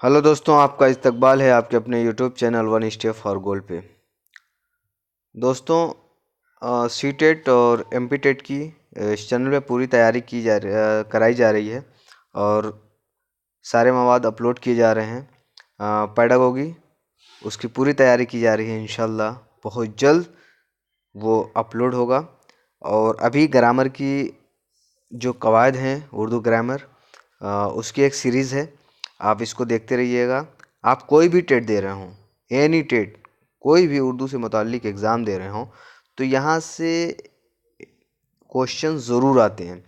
Hello दोस्तों, आपका इस्तकबाल है आपके अपने YouTube channel one step for goal पे। दोस्तों, सी टेट और एम पी टेट की इस चैनल में पूरी तैयारी कराई जा रही है और सारे मवाद अपलोड किए जा रहे हैं। पेडागोगी उसकी पूरी तैयारी की जा रही है। इंशाल्लाह बहुत जल्द वो अपलोड होगा। और अभी ग्रामर की जो कवायद हैं, उर्दू ग्रामर, उसकी एक सीरीज़ है। आप इसको देखते रहिएगा। आप कोई भी टेट दे रहे हों, एनी टेट, कोई भी उर्दू से मुताल्लिक एग्ज़ाम दे रहे हों, तो यहाँ से क्वेश्चन ज़रूर आते हैं।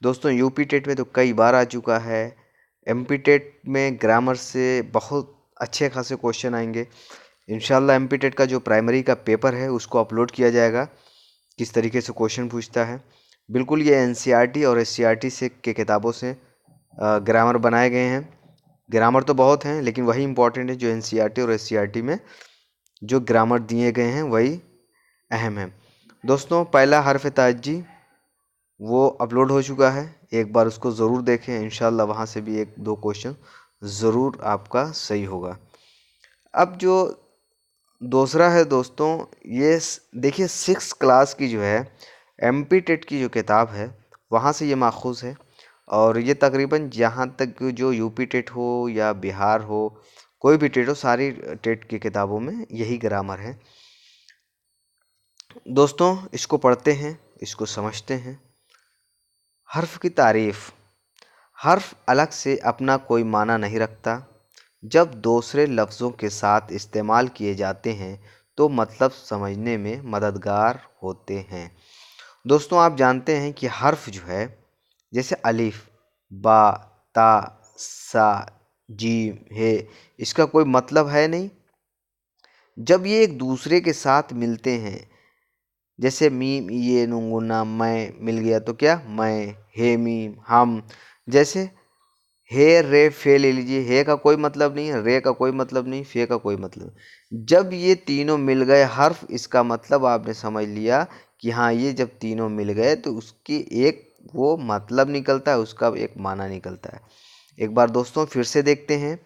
दोस्तों, यूपी टेट में तो कई बार आ चुका है। एमपी टेट में ग्रामर से बहुत अच्छे खासे क्वेश्चन आएंगे। इंशाल्लाह एमपी टेट का जो प्राइमरी का पेपर है उसको अपलोड किया जाएगा, किस तरीके से क्वेश्चन पूछता है। बिल्कुल ये एनसीईआरटी और एससीईआरटी से के किताबों से ग्रामर बनाए गए हैं। ग्रामर तो बहुत हैं, लेकिन वही इम्पोर्टेंट है जो एनसीईआरटी और एससीईआरटी में जो ग्रामर दिए गए हैं वही अहम है। दोस्तों, पहला हर्फ ताजी वो अपलोड हो चुका है, एक बार उसको ज़रूर देखें। इंशाल्लाह वहाँ से भी एक दो क्वेश्चन ज़रूर आपका सही होगा। अब जो दूसरा है दोस्तों, ये देखिए 6 क्लास की जो है एमपी टेट की जो किताब है वहाँ से ये माखूज़ है। और ये तकरीबन जहाँ तक जो यूपी टेट हो या बिहार हो, कोई भी टेट हो, सारी टेट की किताबों में यही ग्रामर है। दोस्तों, इसको पढ़ते हैं, इसको समझते हैं। हर्फ की तारीफ। हर्फ अलग से अपना कोई माना नहीं रखता। जब दूसरे लफ्ज़ों के साथ इस्तेमाल किए जाते हैं तो मतलब समझने में मददगार होते हैं। दोस्तों, आप जानते हैं कि हर्फ जो है, जैसे अलिफ, बा, ता, सा, जीम, हे, इसका कोई मतलब है नहीं। जब ये एक दूसरे के साथ मिलते हैं, जैसे मीम, ये, नुंगुना, मैं मिल गया तो क्या मैं, हे, मीम, हम। जैसे हे, रे, फे ले लीजिए। हे का कोई मतलब नहीं है, रे का कोई मतलब नहीं, फे का कोई मतलब नहीं। जब ये तीनों मिल गए हर्फ, इसका मतलब आपने समझ लिया कि हाँ, ये जब तीनों मिल गए तो उसकी एक वो मतलब निकलता है, उसका एक माना निकलता है। एक बार दोस्तों फिर से देखते हैं।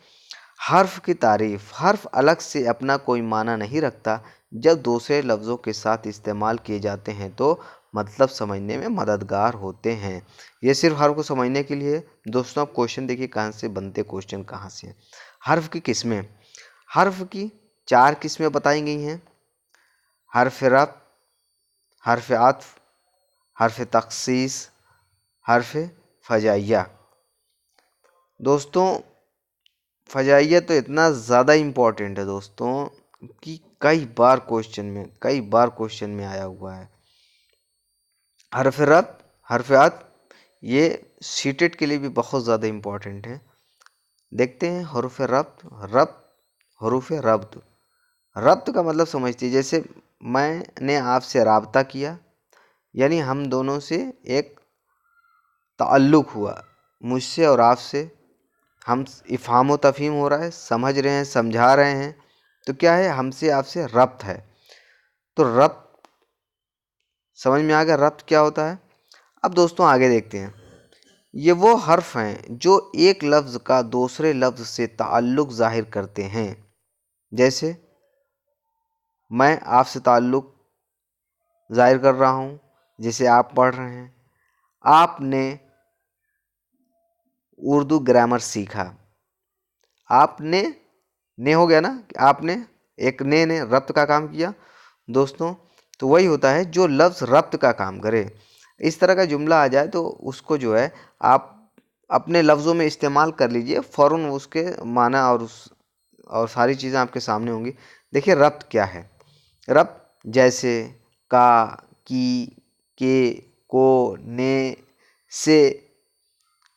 हर्फ की तारीफ। हर्फ अलग से अपना कोई माना नहीं रखता। जब दूसरे लफ्ज़ों के साथ इस्तेमाल किए जाते हैं तो मतलब समझने में मददगार होते हैं। ये सिर्फ हर्फ को समझने के लिए। दोस्तों, आप क्वेश्चन देखिए कहाँ से बनते, क्वेश्चन कहाँ से हैं। हर्फ की किस्में। हर्फ की 4 किस्में बताई गई हैं। हर्फ रफ़, हर्फ आत्फ, हर्फ तखसीस, हर्फ फजाइया। दोस्तों, फजाइया तो इतना ज़्यादा इम्पोर्टेंट है दोस्तों कि कई बार क्वेश्चन में आया हुआ है। हर्फ रब्त, हर्फ अत्फ, ये सीटेट के लिए भी बहुत ज़्यादा इम्पोर्टेंट है। देखते हैं हरूफ रब्त। रब्त, हरूफ रब्त। रब्त का मतलब समझते हैं। जैसे मैंने आपसे राब्ता किया, यानी हम दोनों से एक ताल्लुक़ हुआ, मुझसे और आपसे। हम इफ़हाम व तफ़हीम हो रहा है, समझ रहे हैं, समझा रहे हैं, तो क्या है, हमसे आपसे रब्त है। तो रब्त समझ में आ गया, रब्त क्या होता है। अब दोस्तों आगे देखते हैं। ये वो हर्फ हैं जो एक लफ्ज़ का दूसरे लफ्ज़ से ताल्लुक़ ज़ाहिर करते हैं। जैसे मैं आपसे ताल्लुक़ ज़ाहिर कर रहा हूँ, जैसे आप पढ़ रहे हैं। आपने उर्दू ग्रामर सीखा। आपने, ने हो गया ना, आपने एक ने रब्त का काम किया। दोस्तों, तो वही होता है जो लफ्ज़ रब्त का काम करे। इस तरह का जुमला आ जाए तो उसको जो है आप अपने लफ्ज़ों में इस्तेमाल कर लीजिए, फ़ौरन उसके माना और सारी चीज़ें आपके सामने होंगी। देखिए रब्त क्या है। रब्त जैसे का, की, के, को, ने, से,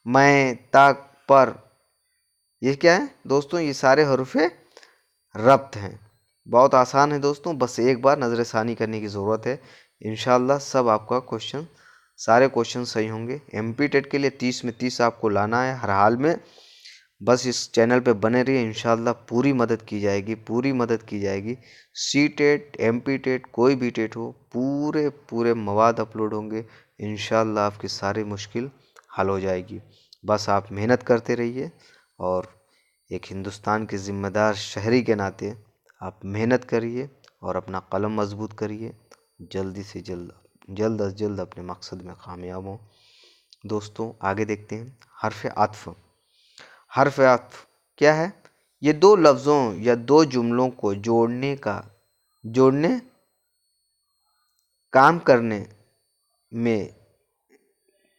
मैं, तक, पर, ये क्या है दोस्तों, ये सारे हरूफे रब्त हैं। बहुत आसान है दोस्तों, बस एक बार नज़र षानी करने की ज़रूरत है। इंशाल्लाह सब आपका क्वेश्चन, सारे क्वेश्चन सही होंगे। एमपी टेट के लिए 30 में 30 आपको लाना है हर हाल में। बस इस चैनल पे बने रहिए, इंशाल्लाह पूरी मदद की जाएगी, पूरी मदद की जाएगी। सी टेट, एमपी टेट, कोई भी टेट हो, पूरे पूरे मवाद अपलोड होंगे। इंशाल्लाह आपकी सारी मुश्किल हल हो जाएगी। बस आप मेहनत करते रहिए और एक हिंदुस्तान के ज़िम्मेदार शहरी के नाते आप मेहनत करिए और अपना कलम मजबूत करिए। जल्दी से जल्द अज जल्द अपने मकसद में कामयाब हों। दोस्तों आगे देखते हैं हर्फ आत्फ। हर्फ आत्फ क्या है? ये दो लफ्ज़ों या दो जुमलों को जोड़ने काम करने में,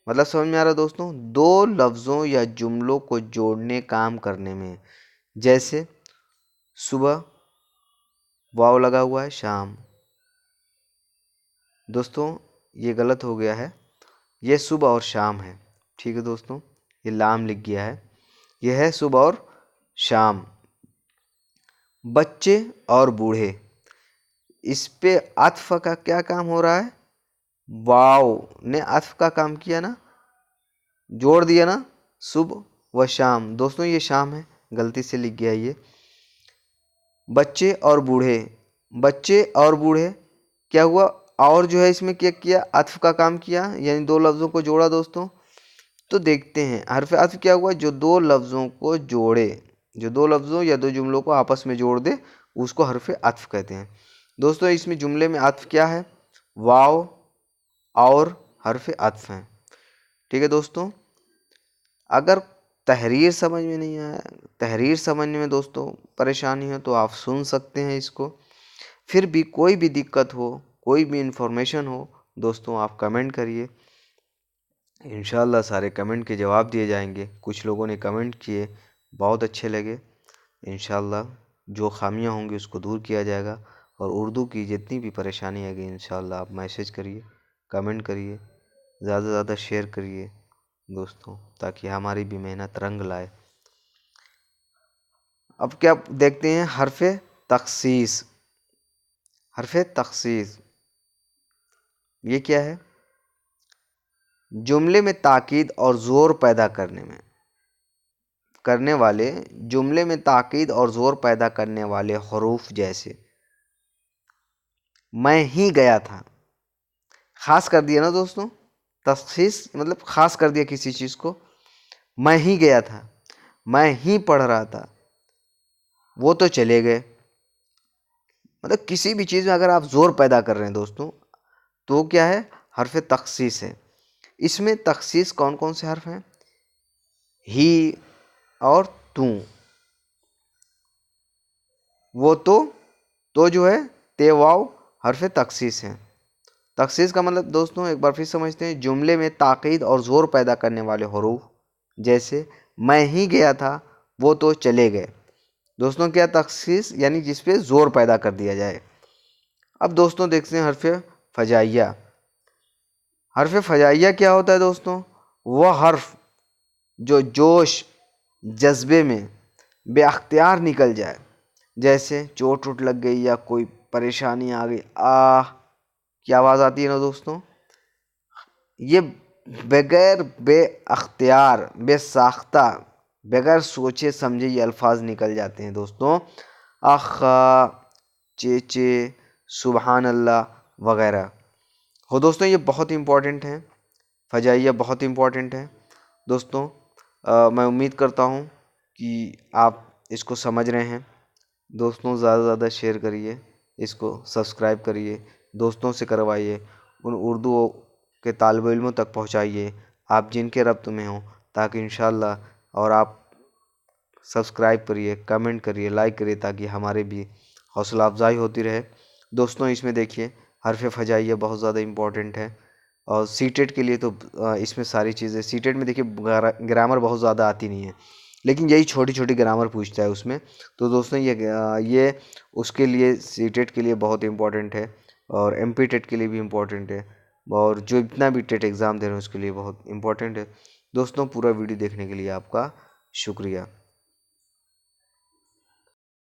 मतलब समझ में आ रहा है दोस्तों? दो लफ्ज़ों या जुमलों को जोड़ने काम करने में, जैसे सुबह वाव लगा हुआ है, शाम। दोस्तों ये गलत हो गया है, ये सुबह और शाम है। ठीक है दोस्तों, ये लाम लिख गया है, यह है सुबह और शाम। बच्चे और बूढ़े, इस पे अत्फ का क्या काम हो रहा है? वाव ने अत्फ का काम किया ना, जोड़ दिया ना, सुबह व शाम। दोस्तों ये शाम है, गलती से लिख गया ये। बच्चे और बूढ़े, बच्चे और बूढ़े क्या हुआ? और जो है इसमें क्या किया? अत्फ का काम किया, यानी दो लफ्ज़ों को जोड़ा दोस्तों। तो देखते हैं हर्फ अत्फ क्या हुआ? जो दो लफ्ज़ों को जोड़े, जो दो लफ्ज़ों या दो जुमलों को आपस में जोड़ दे, उसको हर्फ अत्फ कहते हैं। दोस्तों इसमें जुमले में अत्फ क्या है? वाव और हर्फ अत्फ है। ठीक है दोस्तों, अगर तहरीर समझ में नहीं आया, तहरीर समझने में दोस्तों परेशानी हो, तो आप सुन सकते हैं इसको। फिर भी कोई भी दिक्कत हो, कोई भी इन्फॉर्मेशन हो दोस्तों, आप कमेंट करिए, इंशाल्लाह सारे कमेंट के जवाब दिए जाएंगे। कुछ लोगों ने कमेंट किए, बहुत अच्छे लगे। इंशाल्लाह जो खामियां होंगी उसको दूर किया जाएगा। और उर्दू की जितनी भी परेशानी आएगी इंशाल्लाह आप मैसेज करिए, कमेंट करिए, ज़्यादा से ज़्यादा शेयर करिए दोस्तों, ताकि हमारी भी मेहनत रंग लाए। अब क्या देखते हैं हर्फ़े तख़सीस। हर्फ़े तख़सीस ये क्या है? जुमले में ताकीद और ज़ोर पैदा जुमले में ताकीद और ज़ोर पैदा करने वाले हरूफ, जैसे मैं ही गया था। ख़ास कर दिया ना दोस्तों, तख़सीस मतलब ख़ास कर दिया किसी चीज़ को। मैं ही गया था, मैं ही पढ़ रहा था, वो तो चले गए। मतलब किसी भी चीज़ में अगर आप ज़ोर पैदा कर रहे हैं दोस्तों, तो क्या है? हर्फ तख़सीस है। इसमें तख़सीस कौन कौन से हर्फ हैं? ही और तू। वो तो जो है ते वाव हर्फ तख़सीस है। तख़सीस का मतलब दोस्तों एक बार फिर समझते हैं, जुमले में ताक़ीद और ज़ोर पैदा करने वाले हरूफ, जैसे मैं ही गया था, वो तो चले गए। दोस्तों क्या तख़सीस, यानी जिस पे ज़ोर पैदा कर दिया जाए। अब दोस्तों देखते हैं हर्फ फ़जाइया। हर्फ फ़जाइया क्या होता है दोस्तों? वह हर्फ जो जोश जज्बे में बेअख्तियार निकल जाए, जैसे चोट वोट लग गई या कोई परेशानी आ गई, आह की आवाज़ आती है ना दोस्तों, ये बगैर बेअख्तियार, बेसाख्ता, बगैर सोचे समझे ये अल्फाज निकल जाते हैं दोस्तों। आखा, चेचे, सुबहान अल्लाह वगैरह हो दोस्तों, ये बहुत इंपॉर्टेंट है। फ़जाइया बहुत इंपॉर्टेंट है दोस्तों। मैं उम्मीद करता हूँ कि आप इसको समझ रहे हैं। दोस्तों ज़्यादा से ज़्यादा शेयर करिए, इसको सब्सक्राइब करिए, दोस्तों से करवाइए, उन उर्दू के तालिब इल्मों तक पहुँचाइए आप जिनके रब्त में हों, ताकि इंशाल्लाह और आप सब्सक्राइब करिए, कमेंट करिए, लाइक करिए, ताकि हमारे भी हौसला अफजाई होती रहे। दोस्तों इसमें देखिए हर्फ फ़जाइया बहुत ज़्यादा इम्पॉर्टेंट है। और सीटेट के लिए तो इसमें सारी चीज़ें, सीटेट में देखिए ग्रामर बहुत ज़्यादा आती नहीं है, लेकिन यही छोटी छोटी ग्रामर पूछता है उसमें। तो दोस्तों ये उसके लिए, सीटेट के लिए बहुत इम्पॉर्टेंट है, और एमपी टेट के लिए भी इम्पॉर्टेंट है, और जो इतना भी टेट एग्ज़ाम दे रहे हैं उसके लिए बहुत इम्पॉर्टेंट है। दोस्तों पूरा वीडियो देखने के लिए आपका शुक्रिया।